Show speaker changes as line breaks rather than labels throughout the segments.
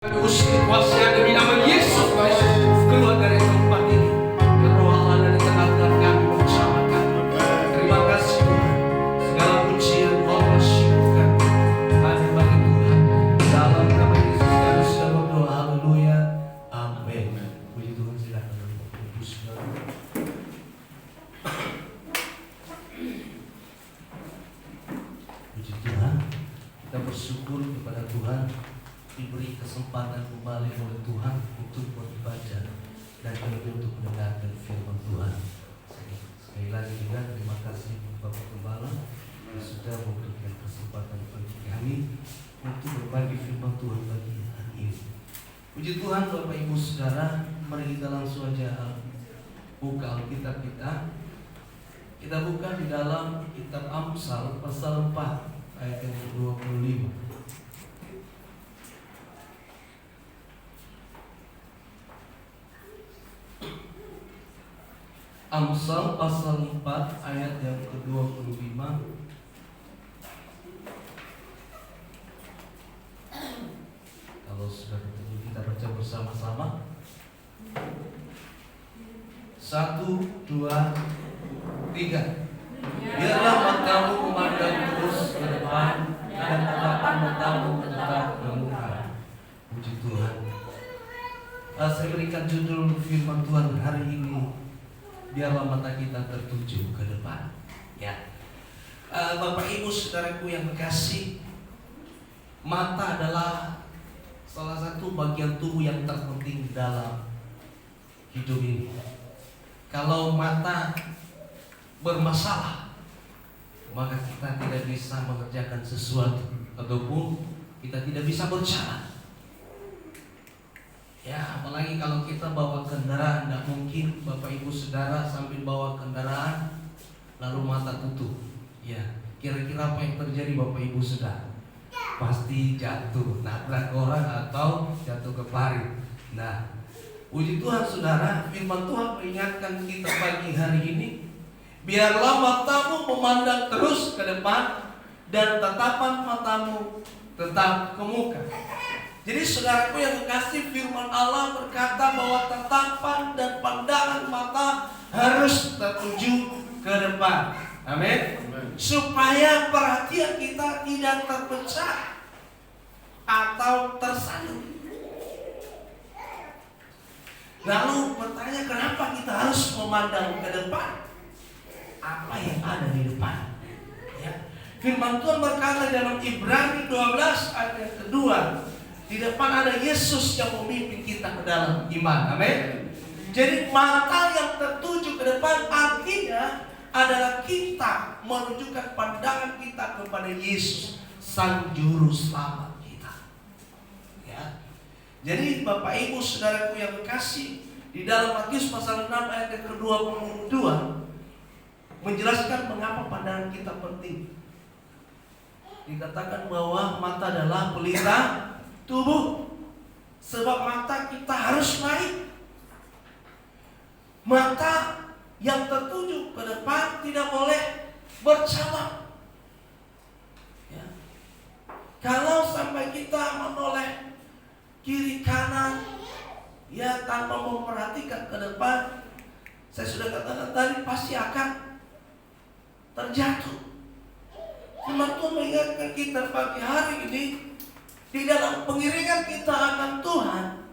Usir kuasa demi nama Yesus Kristus keluar dari tempat ini. Ya Roh Allah dari tengah-tengah kami bersama kami. Terima kasih Tuhan. Segala pujian hormat syukur ada bagi Tuhan. Dalam nama Yesus kami sudah berdoa. Haleluya. Amin. Puji Tuhan, silakan Ibu Saudara. Puji Tuhan. Kita bersyukur kepada Tuhan diberi kesempatan kembali oleh Tuhan untuk beribadah dan juga untuk mendengarkan firman Tuhan. Sekali lagi juga terima kasih Bapak Gembala yang sudah memberikan kesempatan bagi kami untuk berbagi firman Tuhan bagi hari ini. Puji Tuhan Bapak Ibu Saudara, mari kita langsung aja buka Alkitab kita. Kita buka di dalam kitab Amsal pasal 4 ayat yang ke-25. Amsal pasal 4 ayat yang ke-25. Kalau sudah ketemu kita baca bersama-sama. 1, 2, 3. Biarlah matamu memandang terus ke depan dan tatapan matamu tetap ke muka. Puji Tuhan. Saya berikan judul firman Tuhan hari ini, biarlah mata kita tertuju ke depan. Ya, Bapak Ibu Saudaraku yang kekasih, mata adalah salah satu bagian tubuh yang terpenting dalam hidup ini. Kalau mata bermasalah, maka kita tidak bisa mengerjakan sesuatu ataupun kita tidak bisa berjalan. Ya, apalagi kalau kita bawa kendaraan, tidak mungkin Bapak Ibu Saudara sambil bawa kendaraan lalu mata tutup. Ya, kira-kira apa yang terjadi Bapak Ibu Saudara? Pasti jatuh, nabrak orang atau jatuh ke parit. Nah, puji Tuhan Saudara, firman Tuhan mengingatkan kita pagi hari ini, biarlah matamu memandang terus ke depan dan tatapan matamu tetap ke muka. Jadi saudaraku yang kekasih, firman Allah berkata bahwa tatapan dan pandangan mata harus tertuju ke depan. Amin. Supaya perhatian kita tidak terpecah atau tersalib. Lalu bertanya, kenapa kita harus memandang ke depan? Apa yang ada di depan? Ya. Firman Tuhan berkata dalam Ibrani 12 ayat yang kedua, di depan ada Yesus yang memimpin kita ke dalam iman. Amin. Jadi mata yang tertuju ke depan artinya adalah kita menunjukkan pandangan kita kepada Yesus, Sang Juru Selamat kita. Ya. Jadi Bapak Ibu Saudaraku yang kekasih, di dalam Matius pasal 6 ayat yang ke-22 menjelaskan mengapa pandangan kita penting. Dikatakan bahwa mata adalah pelita tubuh, sebab mata kita harus baik. Mata yang tertuju ke depan tidak boleh bercabang. Ya. Kalau sampai kita menoleh kiri kanan, ya tanpa memperhatikan ke depan, saya sudah katakan tadi pasti akan terjatuh. Firman Tuhan mengingatkan kita pagi hari ini, di dalam pengiringan kita akan Tuhan,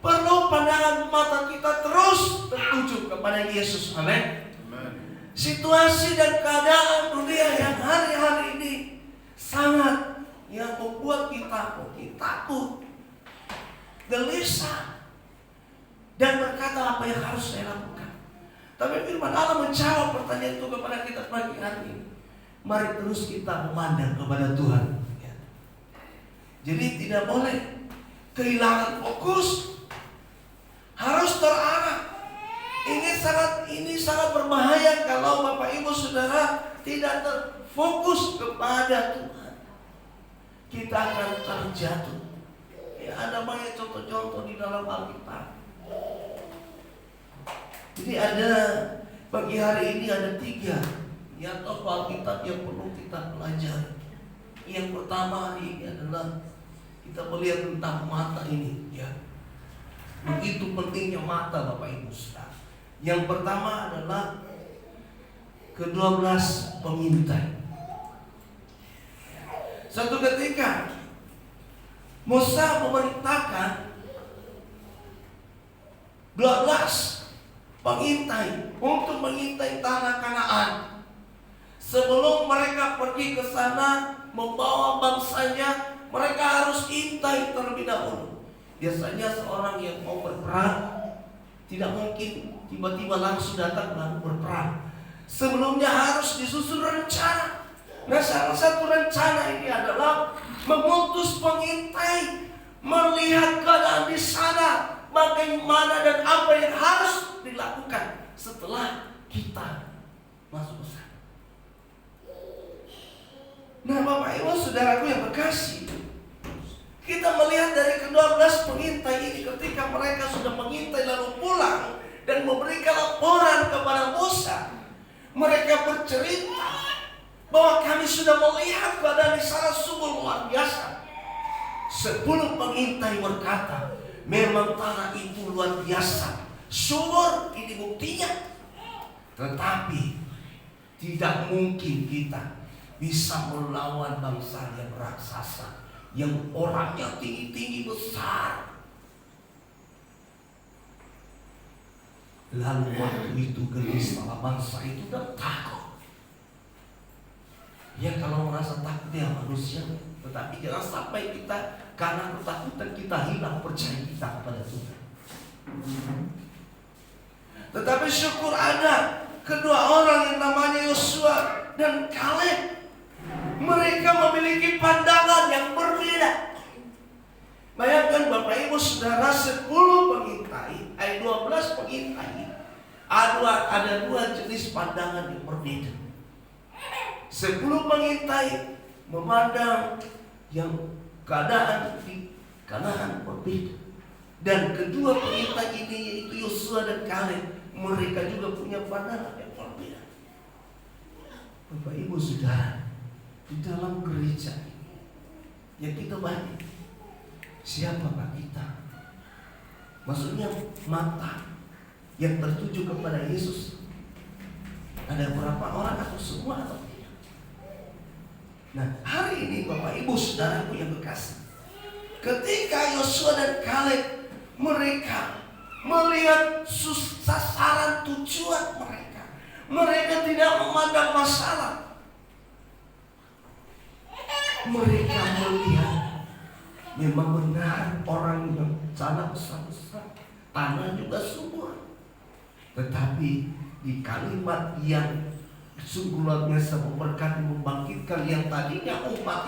perlu pandangan mata kita terus tertuju kepada Yesus. Amin. Situasi dan keadaan dunia yang hari-hari ini sangat yang membuat kita mungkin takut, gelisah, dan berkata apa yang harus saya lakukan. Tapi firman Allah menjawab pertanyaan itu kepada kita pagi hari ini. Mari terus kita memandang kepada Tuhan. Jadi tidak boleh kehilangan fokus, harus terarah. Ini sangat berbahaya kalau Bapak Ibu Saudara tidak terfokus kepada Tuhan. Kita akan terjatuh. Ya, ada banyak contoh-contoh di dalam Alkitab. Jadi ada pagi hari ini ada 3 ya tokoh Alkitab yang perlu kita pelajari. Yang pertama hari ini adalah Kita melihat tentang mata ini, ya. Begitu pentingnya mata, Bapak Ibu Saudara. Yang pertama adalah ke-12 pengintai. Suatu ketika Musa memerintahkan 12 pengintai untuk mengintai tanah Kanaan. Sebelum mereka pergi ke sana membawa bangsanya, mereka harus intai terlebih dahulu. Biasanya seorang yang mau berperang tidak mungkin tiba-tiba langsung datang lalu berperang. Sebelumnya harus disusun rencana. Nah, salah satu rencana ini adalah mengutus pengintai, melihat keadaan di sana, bagaimana dan apa yang harus dilakukan setelah kita masuk ke sana. Nah, Bapak Ibu Saudaraku yang berkasih, kita melihat dari ke-12 pengintai ini ketika mereka sudah mengintai lalu pulang dan memberikan laporan kepada Musa. Mereka bercerita bahwa kami sudah melihat keadaan di sana sungguh luar biasa. 10 pengintai berkata, memang tanah itu luar biasa, subur, ini buktinya. Tetapi tidak mungkin kita bisa melawan bangsa yang raksasa, yang orangnya tinggi-tinggi besar. Lalu waktu itu gelisah bangsa itu dan takut. Ya, kalau merasa takut ya manusia, tetapi jangan sampai kita karena ketakutan kita hilang percaya kita kepada Tuhan. Tetapi syukur ada kedua orang yang namanya Yosua dan Kaleb. Mereka memiliki pandangan yang berbeda. Bayangkan Bapak Ibu Saudara, 10 pengintai, 12 pengintai, ada 2 jenis pandangan yang berbeda. 10 pengintai memandang yang keadaan di Kanaan berbeda. Dan kedua pengintai ini yaitu Yosua dan Kaleb, mereka juga punya pandangan yang berbeda. Bapak Ibu Saudara, di dalam gereja ini yang kita banyak, siapakah kita? Maksudnya mata yang tertuju kepada Yesus ada berapa orang atau semua atau tidak? Nah, hari ini Bapak Ibu Saudaraku yang berkasih, ketika Yosua dan Kaleb mereka melihat sasaran tujuan mereka tidak memandang masalah. Mereka melihat memang benar orang yang tanah besar-besar, tanah juga subur. Tetapi di kalimat yang sungguh luar biasa memberkati, membangkitkan yang tadinya umat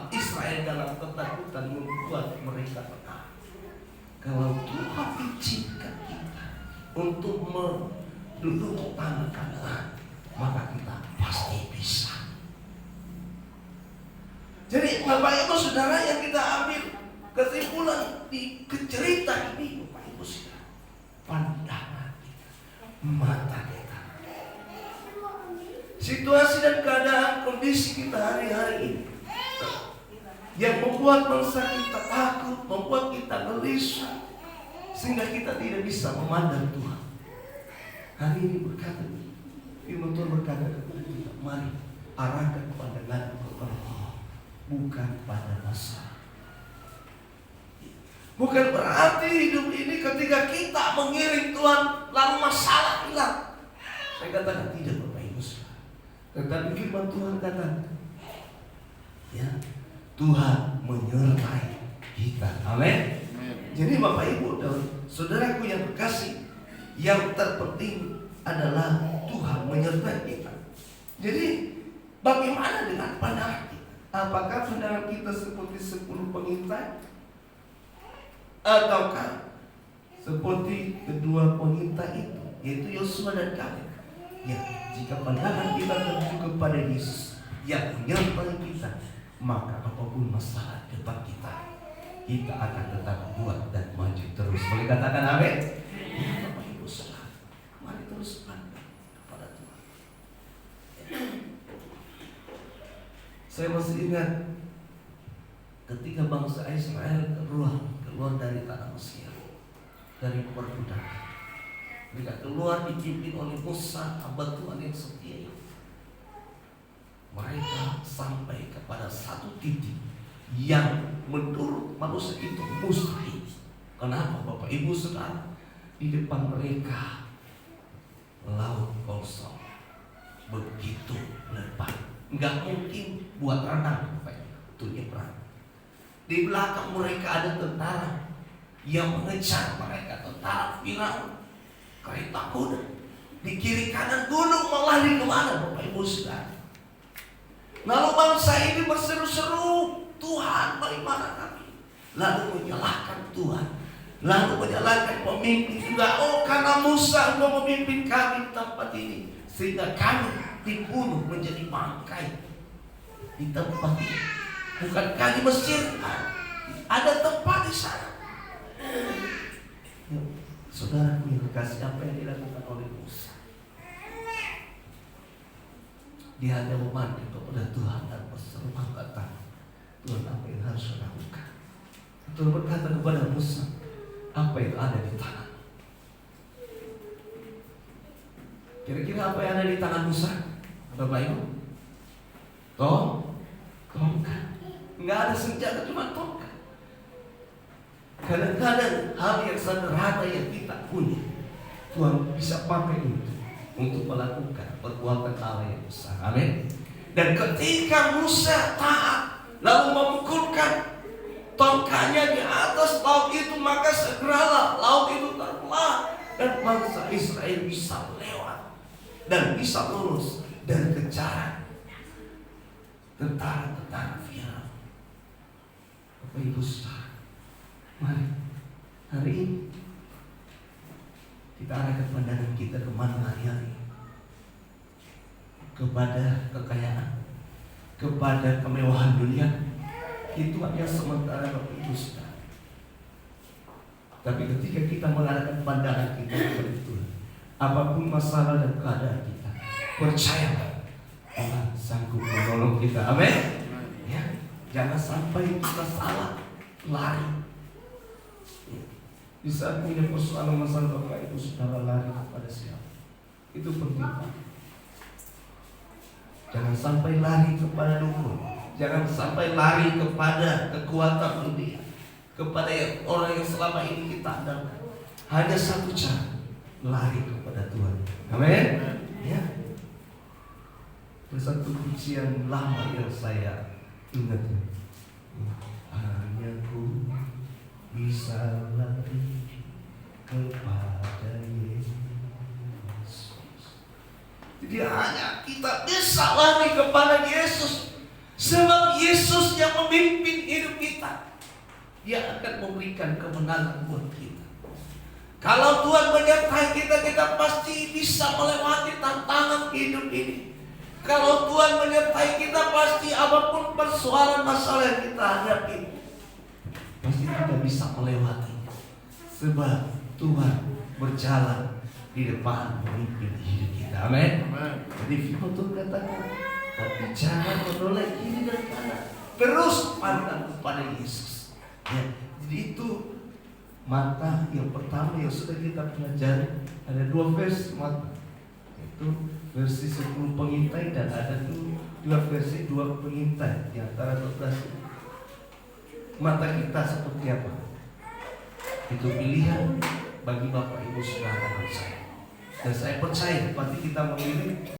Israel dalam ketakutan, membuat mereka tenang. Kalau Tuhan izinkan kita untuk menduduki tanah Kanaan, maka kita pasti bisa. Jadi Bapak Ibu Saudara yang kita ambil kesimpulan di cerita ini, Bapak Ibu Saudara, pandangan kita, mata kita, situasi dan keadaan kondisi kita hari-hari ini yang membuat bangsa kita takut, membuat kita gelisah, sehingga kita tidak bisa memandang Tuhan. Hari ini berkata, firman Tuhan berkata kepada kita, mari arahkan pandangan kepada Allah, bukan pada masalah. Bukan berarti hidup ini ketika kita mengiring Tuhan lalu masalah hilang. Saya katakan tidak, Bapak Ibu. Tetapi firman Tuhan katakan, ya, Tuhan menyertai kita. Amin. Jadi Bapak Ibu dan saudaraku yang berkasih, yang terpenting adalah Tuhan menyertai kita. Jadi bagaimana dengan pandangan kita? Apakah pandangan kita seperti 10 pengintai? Ataukah seperti kedua pengintai itu, yaitu Yosua dan Kaleb? Ya, jika pandangan kita tertuju kepada Yesus yang menyertai kita, maka apapun masalah depan kita akan tetap kuat dan maju terus. Boleh katakan amin? Ya, Bapak Ibu Saudara, mari terus pandang kepada Tuhan. Saya masih ingat ketika bangsa bangsa Israel keluar dari tanah Mesir, dari perbudakan. Mereka keluar dipimpin oleh Musa, hamba Tuhan yang setia. Mereka sampai kepada satu titik yang menurut manusia itu mustahil. Kenapa Bapak Ibu Saudara? Di depan mereka laut kosong, begitu lebar, nggak mungkin buat renang Bapak Ibu, itu nyebrang. Di belakang mereka ada tentara yang mengejar mereka, tentara Firaun, kereta kuda. Di kiri kanan gunung, mau lari kemana Bapak Ibu Saudara? Lalu bangsa ini berseru-seru, Tuhan bagaimana kami? Lalu menyalahkan Tuhan, lalu menyalahkan pemimpin juga. Oh, karena Musa engkau memimpin kami di tempat ini, sehingga kami dibunuh menjadi bangkai di tempat ini. Bukankah di Mesir ada tempat di sana? Saudaraku yang kekasih, apa yang dilakukan oleh Musa? Dia hanya memandang kepada Tuhan dan berseru, kata Tuhan, apa yang harus saya lakukan? Tuhan berkata kepada Musa, apa yang ada di tangan? Kira-kira apa yang ada di tangan Musa? Bapak Ibu? Tongkat. Nggak ada senjata, cuma tongkat. Kadang-kadang hal yang sederhana yang kita punya, Tuhan bisa pakai itu untuk melakukan perbuatan Allah yang besar. Amin. Dan ketika Musa taat, lalu memukulkan tongkatnya di atas laut itu, maka segeralah laut itu terbelah dan bangsa Israel bisa lewat dan bisa lulus dari kejaran tentara-tentara Firaun. Bapak Ibu Saudara, mari hari ini kita arahkan pandangan kita kemana hari-hari? Kepada kekayaan, kepada kemewahan dunia. Itu hanya sementara Bapak Ibu Saudara. Tapi ketika kita mengarahkan pandangan kita kepada Tuhan, apapun masalah dan keadaan kita, percayalah Allah sanggup menolong kita. Amin. Ya, jangan sampai kita salah lari. Di saat punya persoalan masalah Bapak Ibu Saudara lari kepada siapa? Itu penting. Jangan sampai lari kepada dukun. Jangan sampai lari kepada kekuatan dunia, kepada orang yang selama ini kita andalkan. Hanya satu cara, lari kepada Tuhan. Amin. Ya. Ada satu pujian lama yang saya ingat. Hanya ku bisa lari kepada Yesus. Jadi hanya kita bisa lari kepada Yesus, sebab Yesus yang memimpin hidup kita. Dia akan memberikan kemenangan buat kita. Kalau Tuhan menyertai kita, kita pasti bisa melewati tantangan hidup ini. Kalau Tuhan menyertai kita, pasti apapun persoalan masalah yang kita hadapi, pasti kita bisa melewatinya. Sebab Tuhan berjalan di depan memimpin hidup kita. Amin. Jadi firman Tuhan katakan, tapi jangan menoleh kiri dan kanan, terus pandang kepada Yesus. Ya, jadi itu mata yang pertama yang sudah kita pelajari. Ada dua versi mata, itu versi 10 pengintai dan ada dua versi 2 pengintai di antara 12. Mata kita seperti apa? Itu pilihan bagi Bapak Ibu Saudara dan saya. Dan saya percaya pasti kita memilih